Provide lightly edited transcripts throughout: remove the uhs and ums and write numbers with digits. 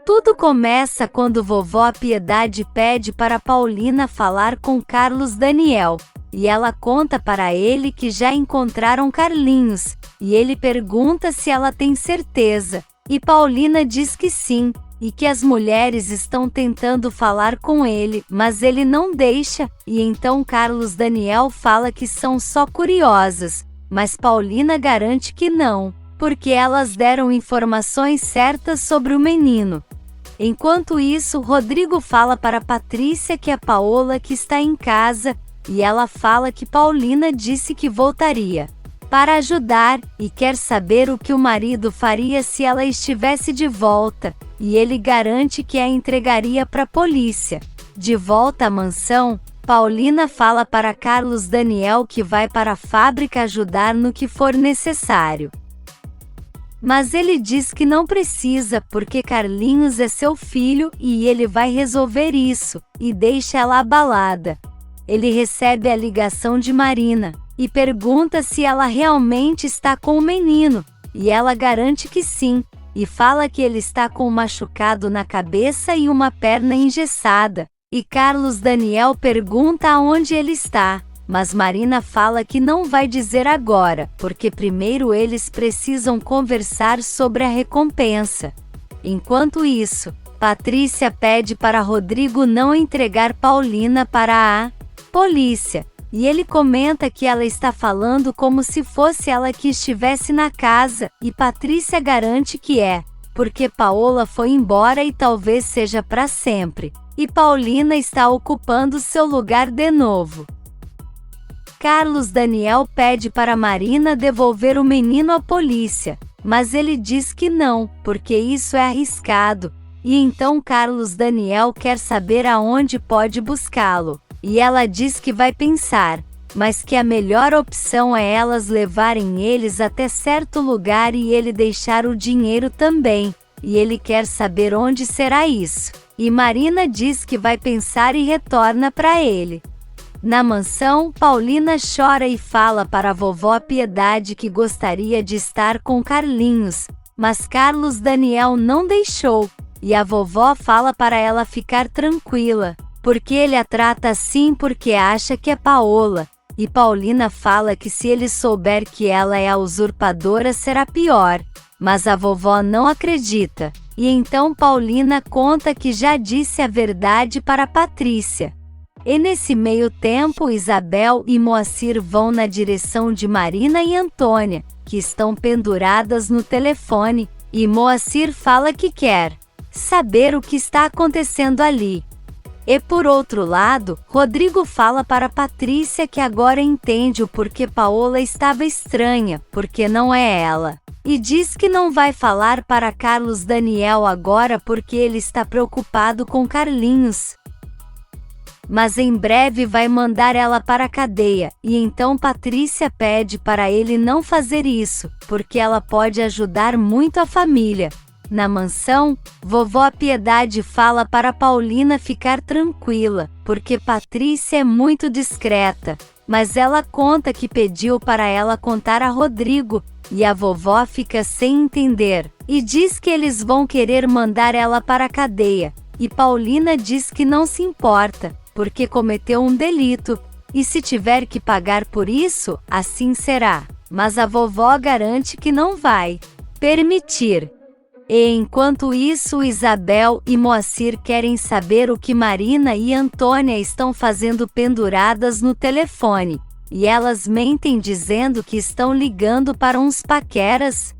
Tudo começa quando vovó Piedade pede para Paulina falar com Carlos Daniel, e ela conta para ele que já encontraram Carlinhos, e ele pergunta se ela tem certeza, e Paulina diz que sim, e que as mulheres estão tentando falar com ele, mas ele não deixa, e então Carlos Daniel fala que são só curiosas, mas Paulina garante que não, porque elas deram informações certas sobre o menino. Enquanto isso, Rodrigo fala para Patrícia que é Paola que está em casa, e ela fala que Paulina disse que voltaria para ajudar, e quer saber o que o marido faria se ela estivesse de volta, e ele garante que a entregaria para a polícia. De volta à mansão, Paulina fala para Carlos Daniel que vai para a fábrica ajudar no que for necessário. Mas ele diz que não precisa porque Carlinhos é seu filho e ele vai resolver isso, e deixa ela abalada. Ele recebe a ligação de Marina, e pergunta se ela realmente está com o menino, e ela garante que sim, e fala que ele está com um machucado na cabeça e uma perna engessada, e Carlos Daniel pergunta aonde ele está. Mas Marina fala que não vai dizer agora, porque primeiro eles precisam conversar sobre a recompensa. Enquanto isso, Patrícia pede para Rodrigo não entregar Paulina para a polícia, e ele comenta que ela está falando como se fosse ela que estivesse na casa, e Patrícia garante que é, porque Paola foi embora e talvez seja para sempre, e Paulina está ocupando seu lugar de novo. Carlos Daniel pede para Marina devolver o menino à polícia, mas ele diz que não, porque isso é arriscado, e então Carlos Daniel quer saber aonde pode buscá-lo, e ela diz que vai pensar, mas que a melhor opção é elas levarem eles até certo lugar e ele deixar o dinheiro também, e ele quer saber onde será isso, e Marina diz que vai pensar e retorna para ele. Na mansão, Paulina chora e fala para a vovó Piedade que gostaria de estar com Carlinhos, mas Carlos Daniel não deixou, e a vovó fala para ela ficar tranquila, porque ele a trata assim porque acha que é Paola, e Paulina fala que se ele souber que ela é a usurpadora será pior, mas a vovó não acredita, e então Paulina conta que já disse a verdade para Patrícia. E nesse meio tempo Isabel e Moacir vão na direção de Marina e Antônia, que estão penduradas no telefone, e Moacir fala que quer saber o que está acontecendo ali. E por outro lado, Rodrigo fala para Patrícia que agora entende o porquê Paola estava estranha, porque não é ela. E diz que não vai falar para Carlos Daniel agora porque ele está preocupado com Carlinhos. Mas em breve vai mandar ela para a cadeia, e então Patrícia pede para ele não fazer isso, porque ela pode ajudar muito a família. Na mansão, vovó Piedade fala para Paulina ficar tranquila, porque Patrícia é muito discreta, mas ela conta que pediu para ela contar a Rodrigo, e a vovó fica sem entender, e diz que eles vão querer mandar ela para a cadeia, e Paulina diz que não se importa, porque cometeu um delito, e se tiver que pagar por isso, assim será. Mas a vovó garante que não vai permitir. E enquanto isso, Isabel e Moacir querem saber o que Marina e Antônia estão fazendo penduradas no telefone, e elas mentem dizendo que estão ligando para uns paqueras.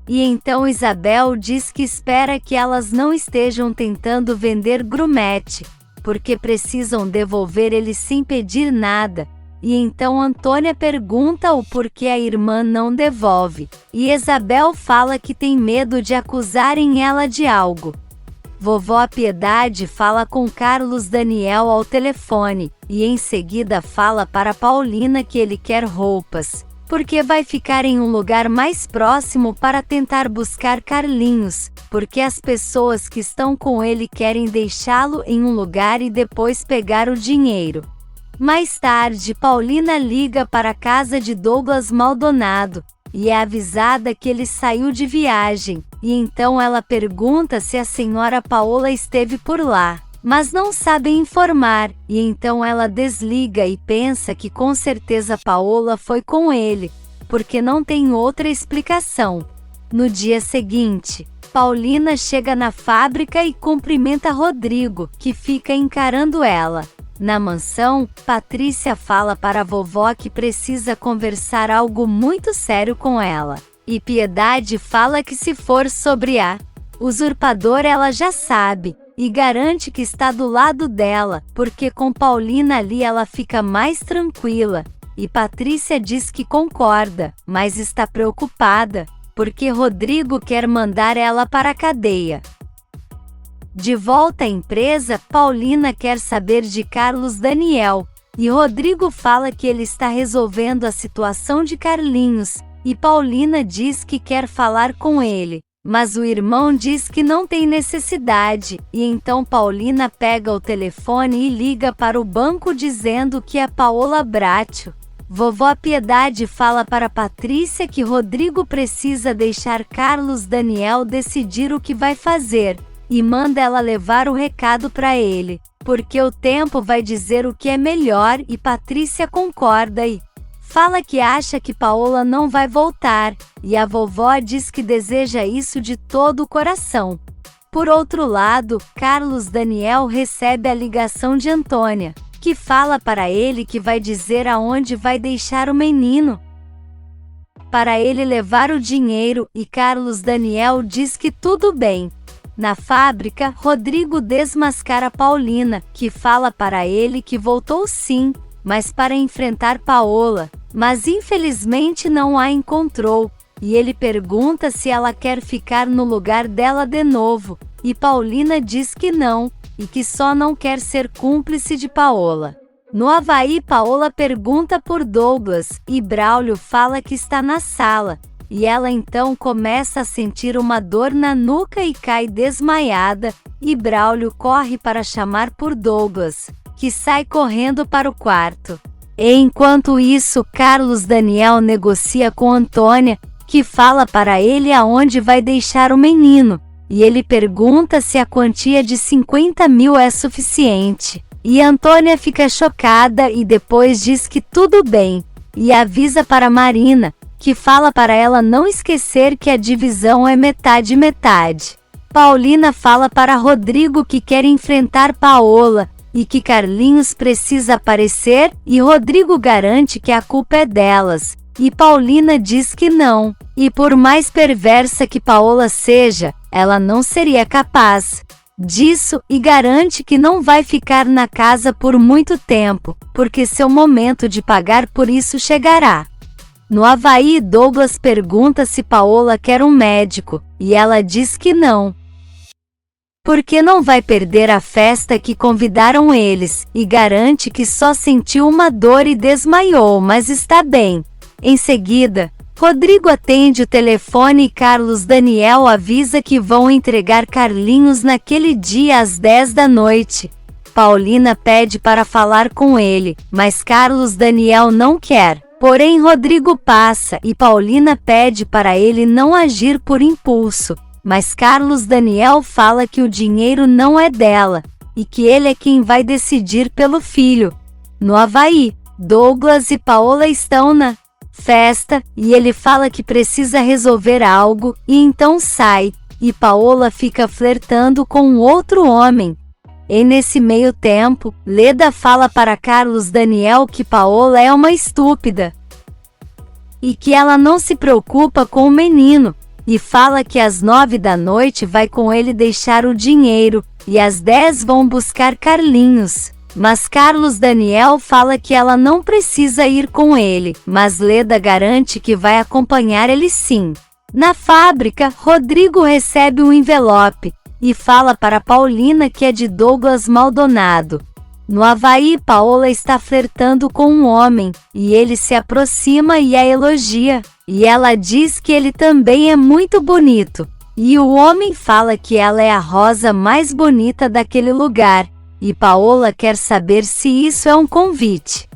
E então Isabel diz que espera que elas não estejam tentando vender grumete, porque precisam devolver ele sem pedir nada, e então Antônia pergunta o porquê a irmã não devolve, e Isabel fala que tem medo de acusarem ela de algo. Vovó Piedade fala com Carlos Daniel ao telefone, e em seguida fala para Paulina que ele quer roupas, porque vai ficar em um lugar mais próximo para tentar buscar Carlinhos, porque as pessoas que estão com ele querem deixá-lo em um lugar e depois pegar o dinheiro. Mais tarde, Paulina liga para a casa de Douglas Maldonado, e é avisada que ele saiu de viagem, e então ela pergunta se a senhora Paola esteve por lá, mas não sabe informar, e então ela desliga e pensa que com certeza Paola foi com ele, porque não tem outra explicação. No dia seguinte, Paulina chega na fábrica e cumprimenta Rodrigo, que fica encarando ela. Na mansão, Patrícia fala para a vovó que precisa conversar algo muito sério com ela. E Piedade fala que se for sobre a usurpador ela já sabe, e garante que está do lado dela, porque com Paulina ali ela fica mais tranquila. E Patrícia diz que concorda, mas está preocupada, porque Rodrigo quer mandar ela para a cadeia. De volta à empresa, Paulina quer saber de Carlos Daniel, e Rodrigo fala que ele está resolvendo a situação de Carlinhos, e Paulina diz que quer falar com ele, mas o irmão diz que não tem necessidade, e então Paulina pega o telefone e liga para o banco dizendo que é Paola Bracho. Vovó Piedade fala para Patrícia que Rodrigo precisa deixar Carlos Daniel decidir o que vai fazer, e manda ela levar o recado para ele, porque o tempo vai dizer o que é melhor, e Patrícia concorda e fala que acha que Paola não vai voltar, e a vovó diz que deseja isso de todo o coração. Por outro lado, Carlos Daniel recebe a ligação de Antônia, que fala para ele que vai dizer aonde vai deixar o menino para ele levar o dinheiro, e Carlos Daniel diz que tudo bem. Na fábrica, Rodrigo desmascara Paulina, que fala para ele que voltou sim, mas para enfrentar Paola, mas infelizmente não a encontrou, e ele pergunta se ela quer ficar no lugar dela de novo, e Paulina diz que não, e que só não quer ser cúmplice de Paola. No Havaí, Paola pergunta por Douglas, e Braulio fala que está na sala, e ela então começa a sentir uma dor na nuca e cai desmaiada, e Braulio corre para chamar por Douglas, que sai correndo para o quarto. E enquanto isso, Carlos Daniel negocia com Antônia, que fala para ele aonde vai deixar o menino, e ele pergunta se a quantia de 50 mil é suficiente. E Antônia fica chocada e depois diz que tudo bem, e avisa para Marina, que fala para ela não esquecer que a divisão é metade-metade. Paulina fala para Rodrigo que quer enfrentar Paola, e que Carlinhos precisa aparecer, e Rodrigo garante que a culpa é delas, e Paulina diz que não, e por mais perversa que Paola seja, ela não seria capaz disso, e garante que não vai ficar na casa por muito tempo, porque seu momento de pagar por isso chegará. No Havaí, Douglas pergunta se Paola quer um médico, e ela diz que não, porque não vai perder a festa que convidaram eles, e garante que só sentiu uma dor e desmaiou, mas está bem. Em seguida, Rodrigo atende o telefone e Carlos Daniel avisa que vão entregar Carlinhos naquele dia às 10 da noite. Paulina pede para falar com ele, mas Carlos Daniel não quer. Porém, Rodrigo passa e Paulina pede para ele não agir por impulso, mas Carlos Daniel fala que o dinheiro não é dela, e que ele é quem vai decidir pelo filho. No Havaí, Douglas e Paola estão na festa, e ele fala que precisa resolver algo, e então sai, e Paola fica flertando com outro homem. E nesse meio tempo, Leda fala para Carlos Daniel que Paola é uma estúpida, e que ela não se preocupa com o menino, e fala que às 9 da noite vai com ele deixar o dinheiro, e às 10 vão buscar Carlinhos. Mas Carlos Daniel fala que ela não precisa ir com ele, mas Leda garante que vai acompanhar ele sim. Na fábrica, Rodrigo recebe um envelope, e fala para Paulina que é de Douglas Maldonado. No Havaí, Paola está flertando com um homem, e ele se aproxima e a elogia, e ela diz que ele também é muito bonito. E o homem fala que ela é a rosa mais bonita daquele lugar, e Paola quer saber se isso é um convite.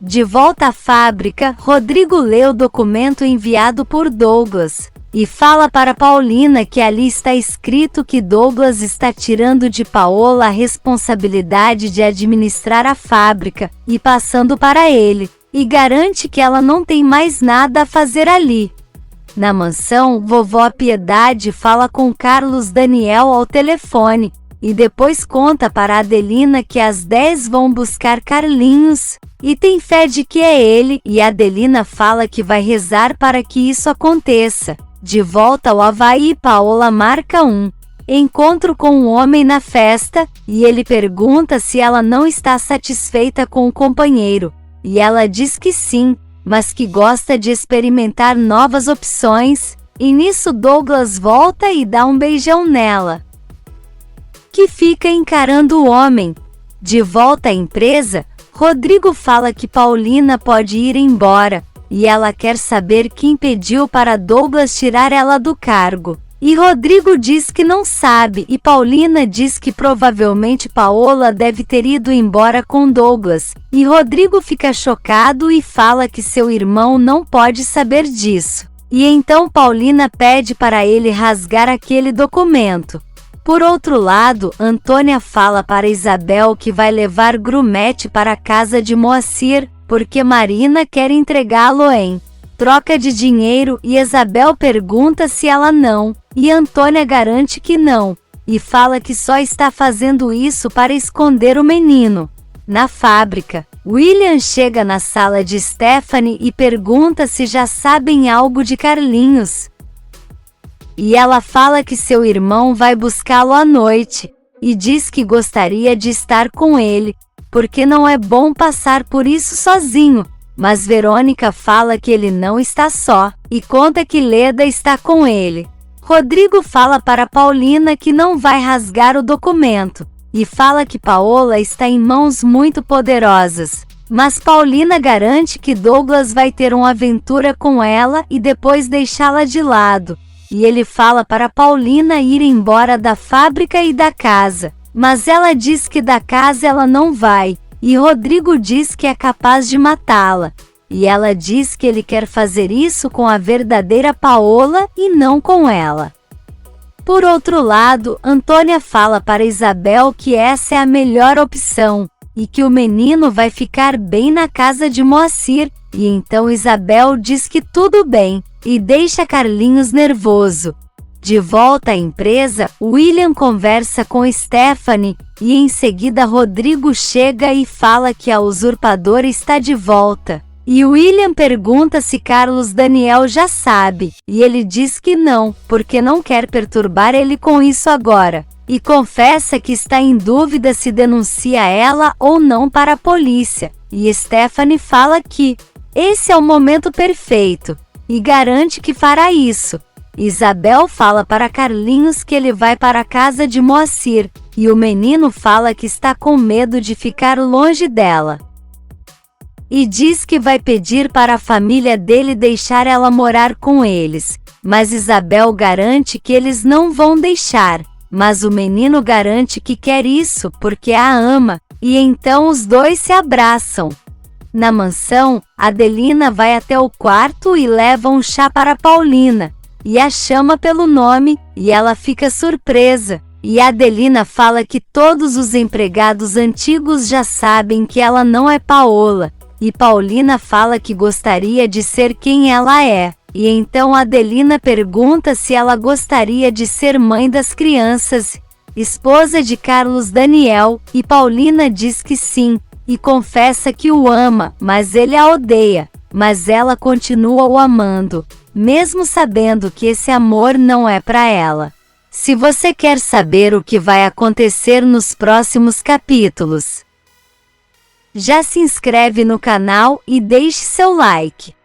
De volta à fábrica, Rodrigo lê o documento enviado por Douglas e fala para Paulina que ali está escrito que Douglas está tirando de Paola a responsabilidade de administrar a fábrica e passando para ele, e garante que ela não tem mais nada a fazer ali. Na mansão, vovó Piedade fala com Carlos Daniel ao telefone e depois conta para Adelina que às 10 vão buscar Carlinhos e tem fé de que é ele, e Adelina fala que vai rezar para que isso aconteça. De volta ao Havaí, Paola marca um encontro com um homem na festa e ele pergunta se ela não está satisfeita com o companheiro, e ela diz que sim, mas que gosta de experimentar novas opções, e nisso Douglas volta e dá um beijão nela, que fica encarando o homem. De volta à empresa, Rodrigo fala que Paulina pode ir embora, e ela quer saber quem pediu para Douglas tirar ela do cargo. E Rodrigo diz que não sabe, e Paulina diz que provavelmente Paola deve ter ido embora com Douglas, e Rodrigo fica chocado e fala que seu irmão não pode saber disso. E então Paulina pede para ele rasgar aquele documento. Por outro lado, Antônia fala para Isabel que vai levar Grumete para a casa de Moacir, porque Marina quer entregá-lo em troca de dinheiro, e Isabel pergunta se ela não, e Antônia garante que não, e fala que só está fazendo isso para esconder o menino. Na fábrica, William chega na sala de Stephanie e pergunta se já sabem algo de Carlinhos. E ela fala que seu irmão vai buscá-lo à noite, e diz que gostaria de estar com ele, porque não é bom passar por isso sozinho, mas Verônica fala que ele não está só, e conta que Leda está com ele. Rodrigo fala para Paulina que não vai rasgar o documento, e fala que Paola está em mãos muito poderosas, mas Paulina garante que Douglas vai ter uma aventura com ela e depois deixá-la de lado, e ele fala para Paulina ir embora da fábrica e da casa. Mas ela diz que da casa ela não vai, e Rodrigo diz que é capaz de matá-la, e ela diz que ele quer fazer isso com a verdadeira Paola e não com ela. Por outro lado, Antônia fala para Isabel que essa é a melhor opção, e que o menino vai ficar bem na casa de Moacir, e então Isabel diz que tudo bem, e deixa Carlinhos nervoso. De volta à empresa, William conversa com Stephanie, e em seguida Rodrigo chega e fala que a usurpadora está de volta. E William pergunta se Carlos Daniel já sabe, e ele diz que não, porque não quer perturbar ele com isso agora. E confessa que está em dúvida se denuncia ela ou não para a polícia. E Stephanie fala que esse é o momento perfeito, e garante que fará isso. Isabel fala para Carlinhos que ele vai para a casa de Moacir, e o menino fala que está com medo de ficar longe dela. E diz que vai pedir para a família dele deixar ela morar com eles, mas Isabel garante que eles não vão deixar, mas o menino garante que quer isso porque a ama, e então os dois se abraçam. Na mansão, Adelina vai até o quarto e leva um chá para Paulina, e a chama pelo nome, e ela fica surpresa, e Adelina fala que todos os empregados antigos já sabem que ela não é Paola, e Paulina fala que gostaria de ser quem ela é, e então Adelina pergunta se ela gostaria de ser mãe das crianças, esposa de Carlos Daniel, e Paulina diz que sim, e confessa que o ama, mas ele a odeia, mas ela continua o amando, mesmo sabendo que esse amor não é para ela. Se você quer saber o que vai acontecer nos próximos capítulos, já se inscreve no canal e deixe seu like.